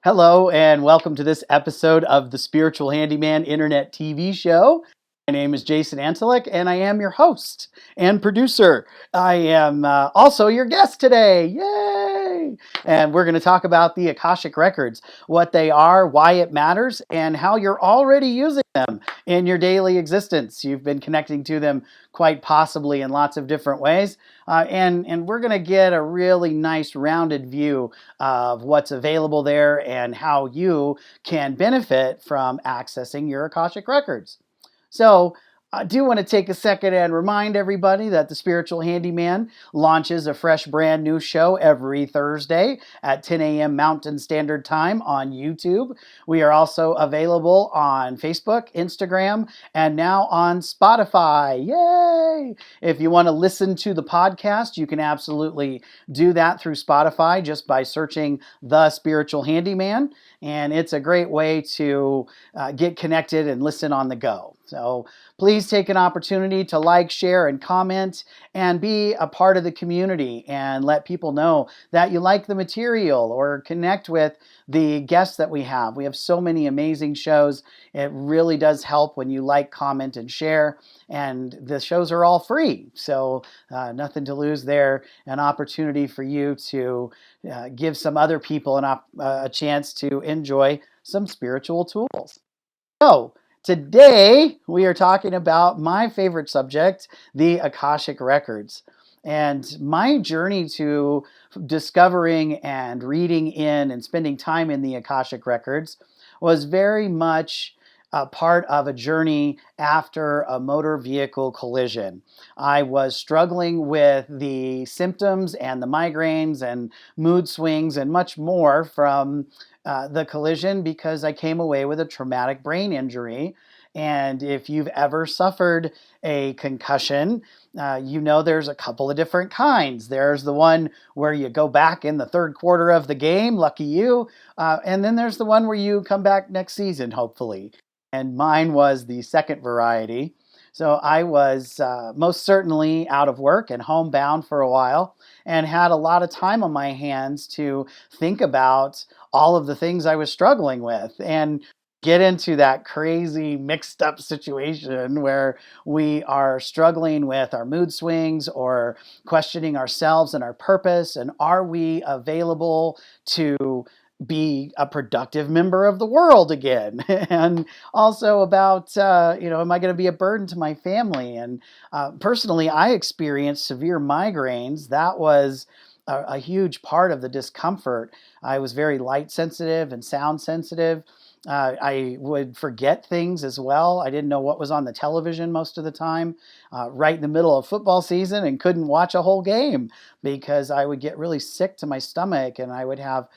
Hello, and welcome to this episode of the Spiritual Handyman Internet TV show. My name is Jason Antalek, and I am your host and producer. I am also your guest today. Yay! And we're going to talk about the Akashic Records, what they are, why it matters, and how you're already using them in your daily existence. You've been connecting to them quite possibly in lots of different ways. And we're going to get a really nice rounded view of what's available there and how you can benefit from accessing your Akashic Records. So, I do want to take a second and remind everybody that the Spiritual Handyman launches a fresh brand new show every Thursday at 10 a.m. Mountain Standard Time on YouTube. We are also available on Facebook, Instagram, and now on Spotify. Yay! If you want to listen to the podcast, you can absolutely do that through Spotify just by searching The Spiritual Handyman. And it's a great way to get connected and listen on the go. So please take an opportunity to like, share, and comment and be a part of the community and let people know that you like the material or connect with the guests that we have. We have so many amazing shows. It really does help when you like, comment, and share. And the shows are all free. So nothing to lose there. An opportunity for you to give some other people a chance to enjoy some spiritual tools. So, today we are talking about my favorite subject, the Akashic Records. And my journey to discovering and reading in and spending time in the Akashic Records was very much a part of a journey after a motor vehicle collision. I was struggling with the symptoms and the migraines and mood swings and much more from the collision because I came away with a traumatic brain injury. And if you've ever suffered a concussion, you know there's a couple of different kinds. There's the one where you go back in the third quarter of the game, lucky you. And then there's the one where you come back next season, hopefully. And mine was the second variety. So I was most certainly out of work and homebound for a while and had a lot of time on my hands to think about all of the things I was struggling with and get into that crazy mixed up situation where we are struggling with our mood swings or questioning ourselves and our purpose, and are we available to be a productive member of the world again? And also about am I going to be a burden to my family? And personally, I experienced severe migraines. That was a huge part of the discomfort. I was very light sensitive and sound sensitive. I would forget things as well. I didn't know what was on the television most of the time, right in the middle of football season, and couldn't watch a whole game because I would get really sick to my stomach and I would have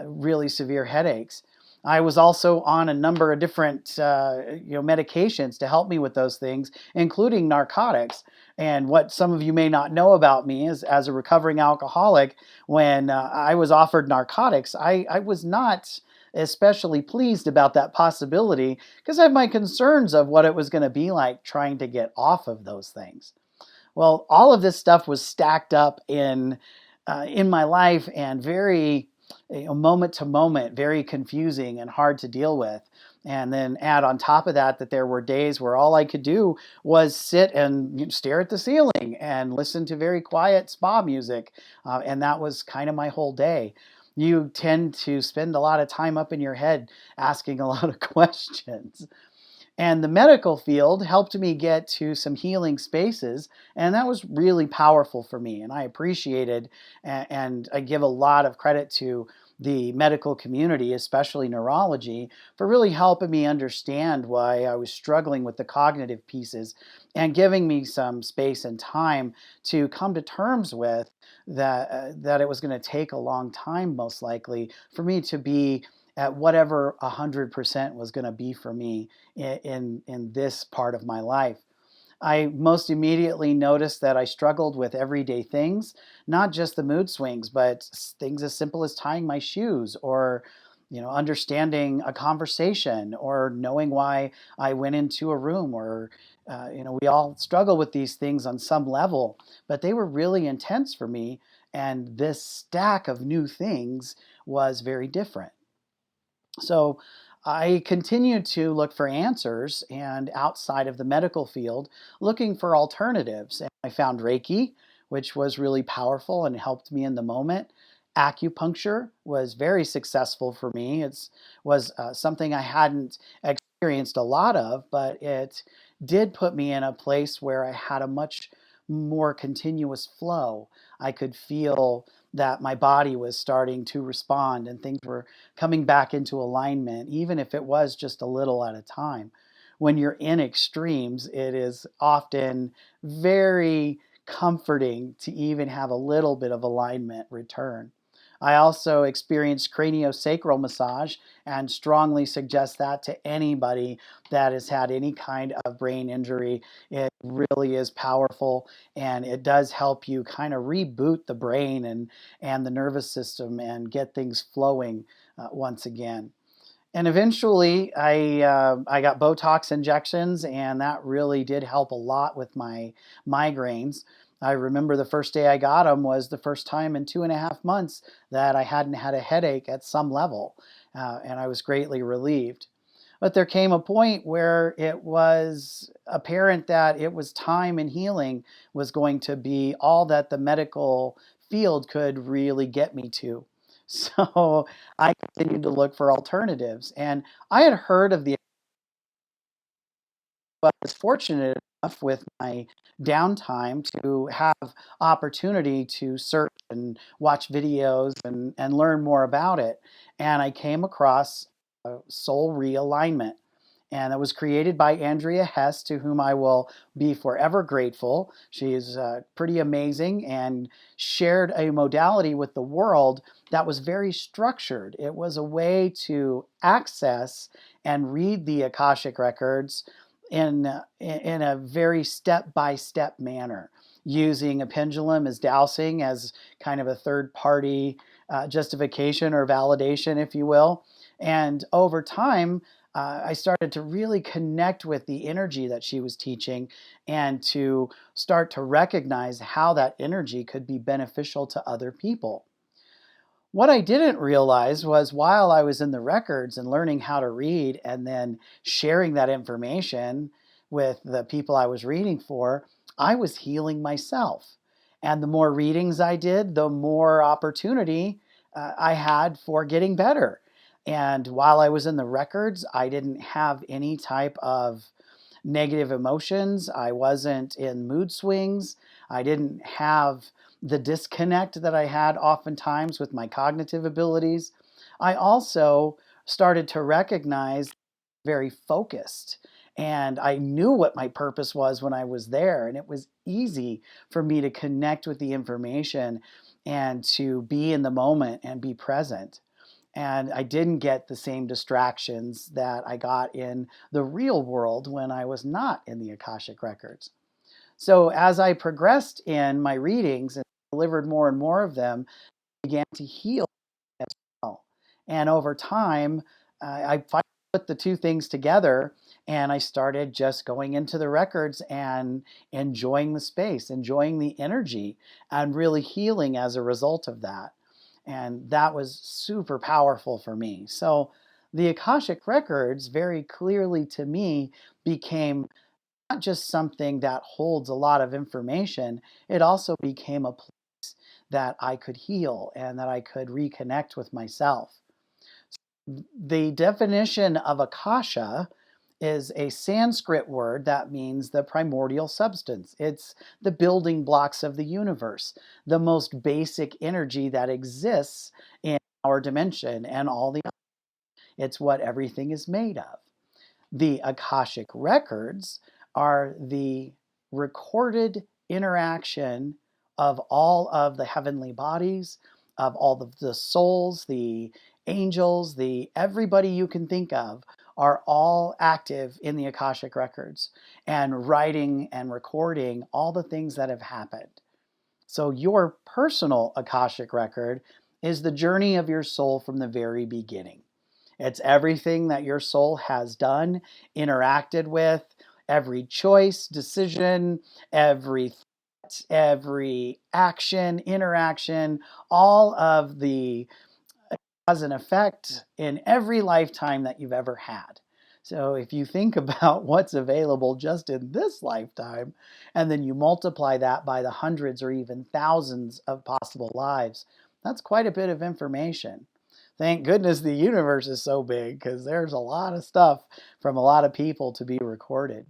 really severe headaches. I was also on a number of different medications to help me with those things, including narcotics. And what some of you may not know about me is, as a recovering alcoholic, when I was offered narcotics, I was not especially pleased about that possibility because I have my concerns of what it was going to be like trying to get off of those things. Well, all of this stuff was stacked up in my life and very moment to moment, very confusing and hard to deal with. And then add on top of that that there were days where all I could do was sit and stare at the ceiling and listen to very quiet spa music. And that was kind of my whole day. You tend to spend a lot of time up in your head asking a lot of questions. And the medical field helped me get to some healing spaces, and that was really powerful for me. And I appreciated, and I give a lot of credit to the medical community, especially neurology, for really helping me understand why I was struggling with the cognitive pieces and giving me some space and time to come to terms with that it was going to take a long time, most likely, for me to be at whatever 100% was going to be for me in this part of my life. I most immediately noticed that I struggled with everyday things, not just the mood swings, but things as simple as tying my shoes or understanding a conversation or knowing why I went into a room or we all struggle with these things on some level, but they were really intense for me. And this stack of new things was very different. So I continued to look for answers and outside of the medical field, looking for alternatives. And I found Reiki, which was really powerful and helped me in the moment. Acupuncture was very successful for me. It was something I hadn't experienced a lot of, but it did put me in a place where I had a much more continuous flow. I could feel that my body was starting to respond and things were coming back into alignment, even if it was just a little at a time. When you're in extremes, it is often very comforting to even have a little bit of alignment return. I also experienced craniosacral massage and strongly suggest that to anybody that has had any kind of brain injury. It really is powerful and it does help you kind of reboot the brain and the nervous system and get things flowing once again. And eventually, I got Botox injections, and that really did help a lot with my migraines. I remember the first day I got them was the first time in 2.5 months that I hadn't had a headache at some level, and I was greatly relieved. But there came a point where it was apparent that it was time and healing was going to be all that the medical field could really get me to. So I continued to look for alternatives. And I had heard of the, but was fortunate enough with my downtime to have opportunity to search and watch videos and learn more about it. And I came across soul realignment. And it was created by Andrea Hess, to whom I will be forever grateful. She is pretty amazing and shared a modality with the world that was very structured. It was a way to access and read the Akashic Records in a very step-by-step manner, using a pendulum as dowsing, as kind of a third-party justification or validation, if you will. And over time, I started to really connect with the energy that she was teaching and to start to recognize how that energy could be beneficial to other people. What I didn't realize was while I was in the records and learning how to read and then sharing that information with the people I was reading for, I was healing myself. And the more readings I did, the more opportunity I had for getting better. And while I was in the records, I didn't have any type of negative emotions. I wasn't in mood swings. I didn't have the disconnect that I had oftentimes with my cognitive abilities. I also started to recognize very focused. And I knew what my purpose was when I was there. And it was easy for me to connect with the information and to be in the moment and be present. And I didn't get the same distractions that I got in the real world when I was not in the Akashic Records. So as I progressed in my readings and delivered more and more of them, I began to heal as well. And over time, I finally put the two things together and I started just going into the records and enjoying the space, enjoying the energy, and really healing as a result of that. And that was super powerful for me. So the Akashic Records very clearly to me became not just something that holds a lot of information, it also became a place that I could heal and that I could reconnect with myself. The definition of Akasha is a Sanskrit word that means the primordial substance. It's the building blocks of the universe, the most basic energy that exists in our dimension and all the others. It's what everything is made of. The Akashic Records are the recorded interaction of all of the heavenly bodies, of all of the souls, the angels, the everybody you can think of are all active in the Akashic Records and writing and recording all the things that have happened. So your personal Akashic Record is the journey of your soul from the very beginning. It's everything that your soul has done, interacted with, every choice, decision, every thought, every action, interaction, all of the cause and effect in every lifetime that you've ever had. So if you think about what's available just in this lifetime, and then you multiply that by the hundreds or even thousands of possible lives, that's quite a bit of information. Thank goodness the universe is so big, because there's a lot of stuff from a lot of people to be recorded.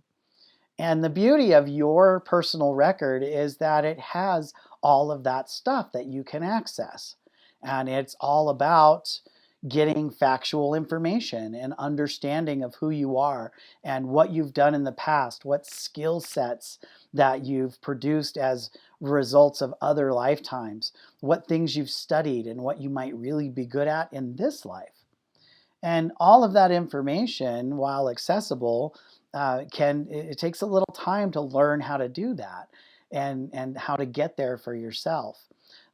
And the beauty of your personal record is that it has all of that stuff that you can access. And it's all about getting factual information and understanding of who you are and what you've done in the past, what skill sets that you've produced as results of other lifetimes, what things you've studied and what you might really be good at in this life. And all of that information, while accessible, it takes a little time to learn how to do that and how to get there for yourself.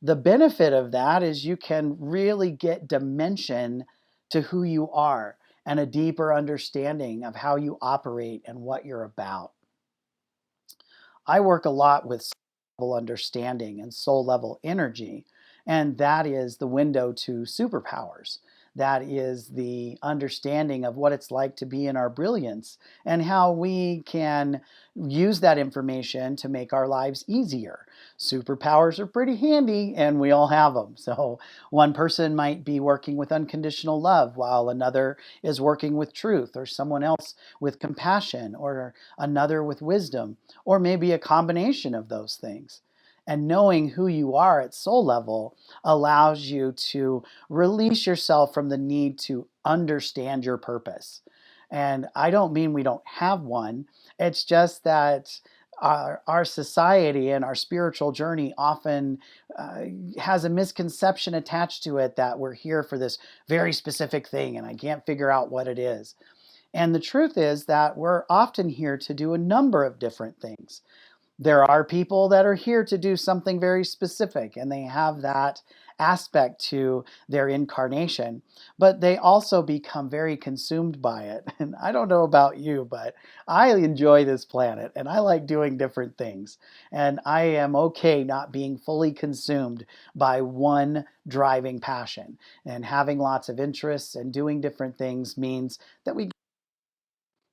The benefit of that is you can really get dimension to who you are and a deeper understanding of how you operate and what you're about. I work a lot with soul level understanding and soul level energy, and that is the window to superpowers. That is the understanding of what it's like to be in our brilliance and how we can use that information to make our lives easier. Superpowers are pretty handy, and we all have them. So one person might be working with unconditional love while another is working with truth, or someone else with compassion, or another with wisdom, or maybe a combination of those things. And knowing who you are at soul level allows you to release yourself from the need to understand your purpose. And I don't mean we don't have one. It's just that our society and our spiritual journey often has a misconception attached to it that we're here for this very specific thing and I can't figure out what it is. And the truth is that we're often here to do a number of different things. There are people that are here to do something very specific, and they have that aspect to their incarnation, but they also become very consumed by it. And I don't know about you, but I enjoy this planet and I like doing different things. And I am okay not being fully consumed by one driving passion. And having lots of interests and doing different things means that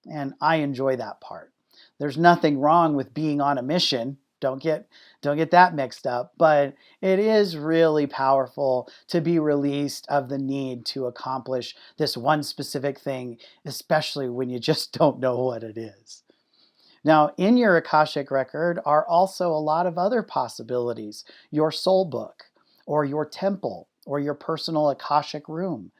and I enjoy that part. There's nothing wrong with being on a mission. Don't get that mixed up, but it is really powerful to be released of the need to accomplish this one specific thing, especially when you just don't know what it is. Now, in your Akashic record are also a lot of other possibilities. Your soul book, or your temple, or your personal Akashic room.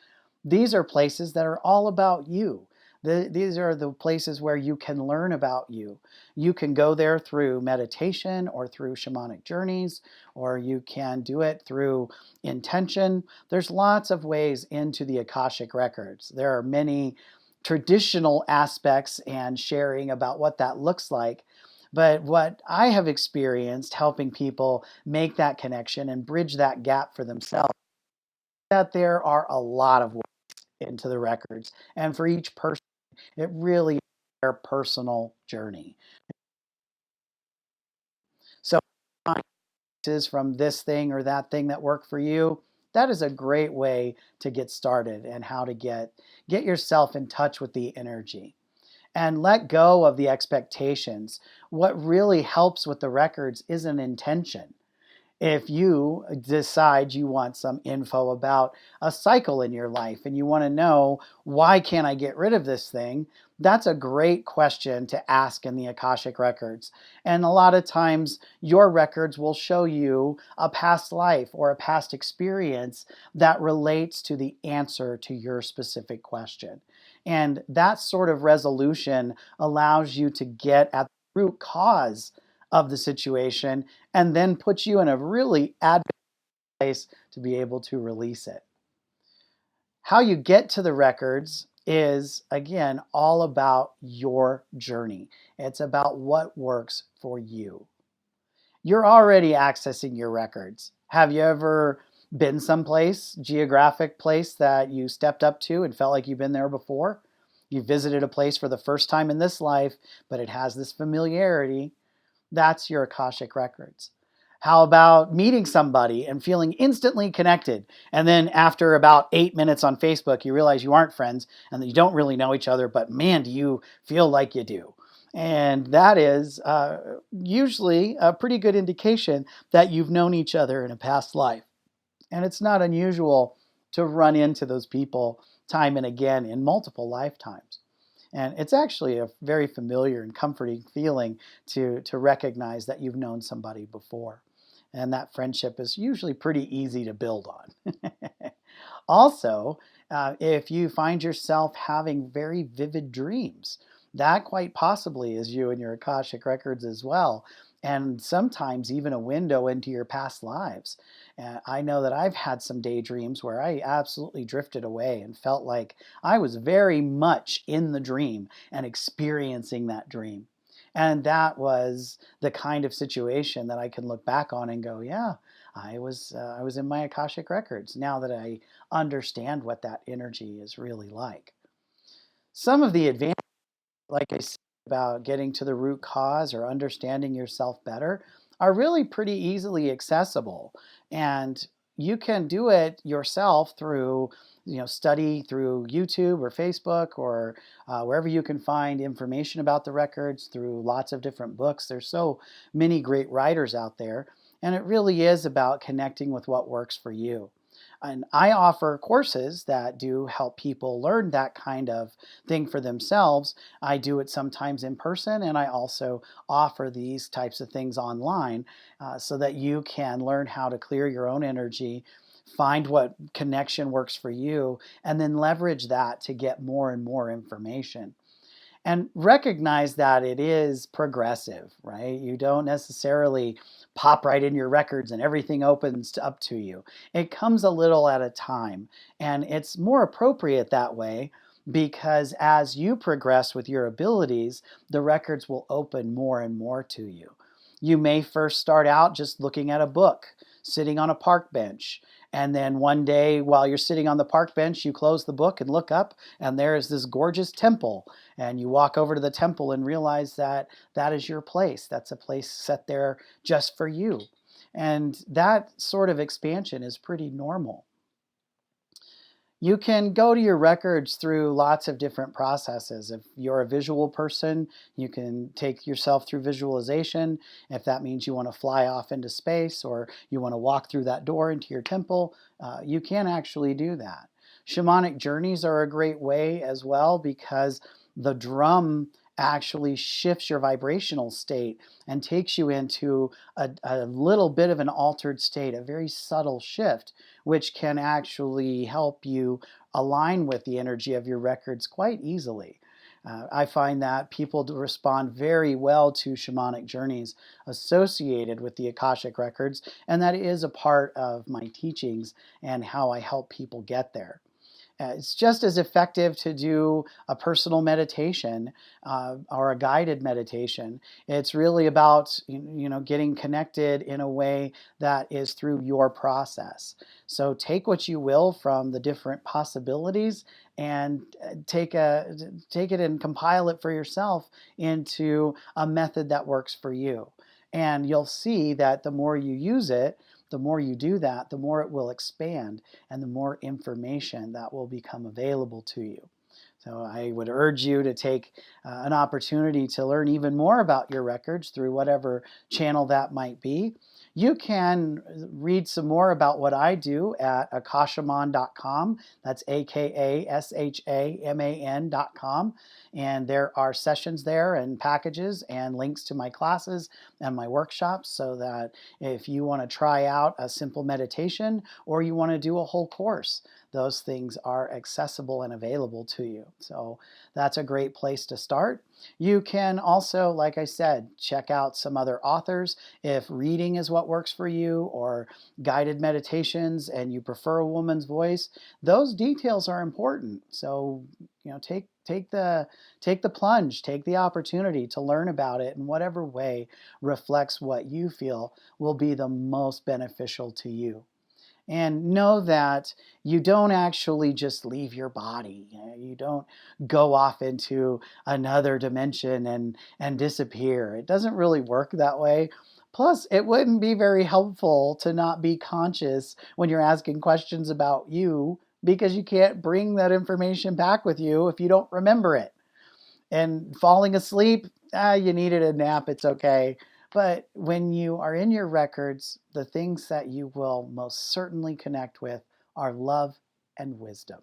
These are places that are all about you. These are the places where you can learn about you. You can go there through meditation or through shamanic journeys, or you can do it through intention. There's lots of ways into the Akashic records. There are many traditional aspects and sharing about what that looks like. But what I have experienced helping people make that connection and bridge that gap for themselves, that there are a lot of ways into the records. And for each person, it really is their personal journey. So from this thing or that thing that work for you, that is a great way to get started and how to get yourself in touch with the energy. And let go of the expectations. What really helps with the records is an intention. If you decide you want some info about a cycle in your life and you want to know, why can't I get rid of this thing? That's a great question to ask in the Akashic records. And a lot of times your records will show you a past life or a past experience that relates to the answer to your specific question. And that sort of resolution allows you to get at the root cause of the situation and then puts you in a really advantageous place to be able to release it. How you get to the records is, again, all about your journey. It's about what works for you. You're already accessing your records. Have you ever been someplace, geographic place, that you stepped up to and felt like you've been there before? You visited a place for the first time in this life, but it has this familiarity. That's your Akashic records. How about meeting somebody and feeling instantly connected? And then after about 8 minutes on Facebook, you realize you aren't friends and that you don't really know each other, but man, do you feel like you do. And that is usually a pretty good indication that you've known each other in a past life. And it's not unusual to run into those people time and again in multiple lifetimes. And it's actually a very familiar and comforting feeling to recognize that you've known somebody before. And that friendship is usually pretty easy to build on. Also, if you find yourself having very vivid dreams, that quite possibly is you and your Akashic records as well, and sometimes even a window into your past lives. I know that I've had some daydreams where I absolutely drifted away and felt like I was very much in the dream and experiencing that dream. And that was the kind of situation that I can look back on and go, yeah, I was in my Akashic records now that I understand what that energy is really like. Some of the advantages, like I said, about getting to the root cause or understanding yourself better are really pretty easily accessible. And you can do it yourself through, study through YouTube or Facebook or wherever you can find information about the records through lots of different books. There's so many great writers out there. And it really is about connecting with what works for you. And I offer courses that do help people learn that kind of thing for themselves. I do it sometimes in person, and I also offer these types of things online so that you can learn how to clear your own energy, find what connection works for you, and then leverage that to get more and more information. And recognize that it is progressive, right? You don't necessarily pop right in your records and everything opens up to you. It comes a little at a time, and it's more appropriate that way because as you progress with your abilities, the records will open more and more to you. You may first start out just looking at a book, sitting on a park bench, and then one day while you're sitting on the park bench, you close the book and look up, and there is this gorgeous temple. And you walk over to the temple and realize that that is your place. That's a place set there just for you. And that sort of expansion is pretty normal. You can go to your records through lots of different processes. If you're a visual person, you can take yourself through visualization. If that means you want to fly off into space or you want to walk through that door into your temple, you can actually do that. Shamanic journeys are a great way as well because the drum actually shifts your vibrational state and takes you into a little bit of an altered state, a very subtle shift, which can actually help you align with the energy of your records quite easily. I find that people respond very well to shamanic journeys associated with the Akashic records, and that is a part of my teachings and how I help people get there. It's just as effective to do a personal meditation or a guided meditation. It's really about getting connected in a way that is through your process. So take what you will from the different possibilities and take it and compile it for yourself into a method that works for you. And you'll see that the more you use it, the more you do that, the more it will expand and the more information that will become available to you. So I would urge you to take an opportunity to learn even more about your records through whatever channel that might be. You can read some more about what I do at akashaman.com. That's akashaman.com. And there are sessions there and packages and links to my classes and my workshops so that if you want to try out a simple meditation or you want to do a whole course, those things are accessible and available to you. So that's a great place to start. You can also, like I said, check out some other authors. If reading is what works for you or guided meditations and you prefer a woman's voice, those details are important. So, take the plunge, take the opportunity to learn about it in whatever way reflects what you feel will be the most beneficial to you. And know that you don't actually just leave your body. You don't go off into another dimension and disappear. It doesn't really work that way. Plus, it wouldn't be very helpful to not be conscious when you're asking questions about you, because you can't bring that information back with you if you don't remember it. And falling asleep, you needed a nap, it's okay. But when you are in your records, the things that you will most certainly connect with are love and wisdom.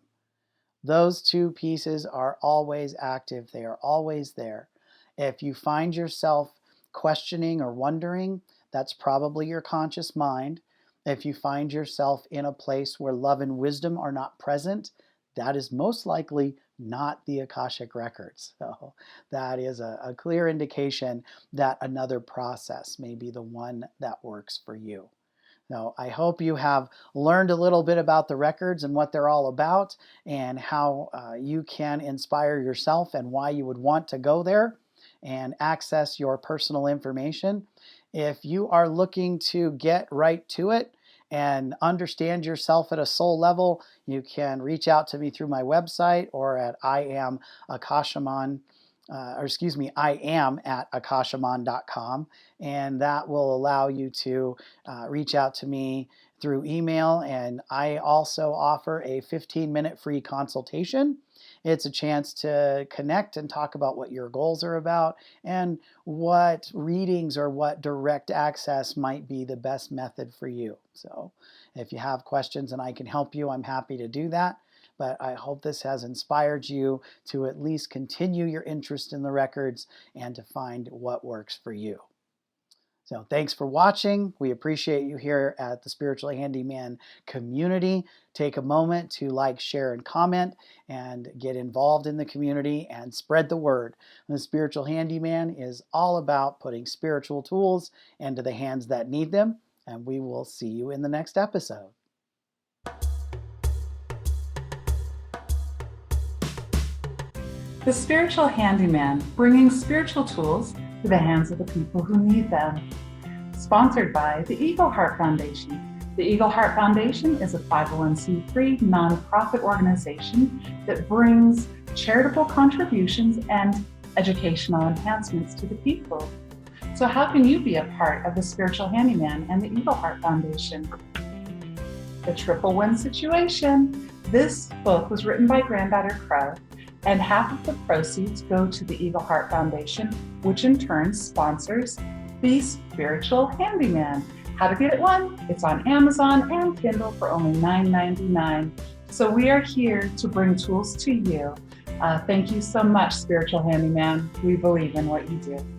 Those two pieces are always active, they are always there. If you find yourself questioning or wondering, that's probably your conscious mind. If you find yourself in a place where love and wisdom are not present, that is most likely not the Akashic Records. So that is a clear indication that another process may be the one that works for you. Now, I hope you have learned a little bit about the records and what they're all about, and how you can inspire yourself and why you would want to go there and access your personal information. If you are looking to get right to it and understand yourself at a soul level, you can reach out to me through my website or at I am Akashaman. I am at akashaman.com, and that will allow you to reach out to me through email. And I also offer a 15-minute free consultation. It's a chance to connect and talk about what your goals are about and what readings or what direct access might be the best method for you. So if you have questions and I can help you, I'm happy to do that. But I hope this has inspired you to at least continue your interest in the records and to find what works for you. So thanks for watching. We appreciate you here at the Spiritual Handyman community. Take a moment to like, share, and comment, and get involved in the community and spread the word. The Spiritual Handyman is all about putting spiritual tools into the hands that need them, and we will see you in the next episode. The Spiritual Handyman, bringing spiritual tools to the hands of the people who need them. Sponsored by the Eagle Heart Foundation. The Eagle Heart Foundation is a 501c3 nonprofit organization that brings charitable contributions and educational enhancements to the people. So how can you be a part of the Spiritual Handyman and the Eagle Heart Foundation? The Triple Win Situation. This book was written by Granddaughter Crow, and half of the proceeds go to the Eagle Heart Foundation, which in turn sponsors the Spiritual Handyman. How to get one? It's on Amazon and Kindle for only $9.99. So we are here to bring tools to you. Thank you so much, Spiritual Handyman. We believe in what you do.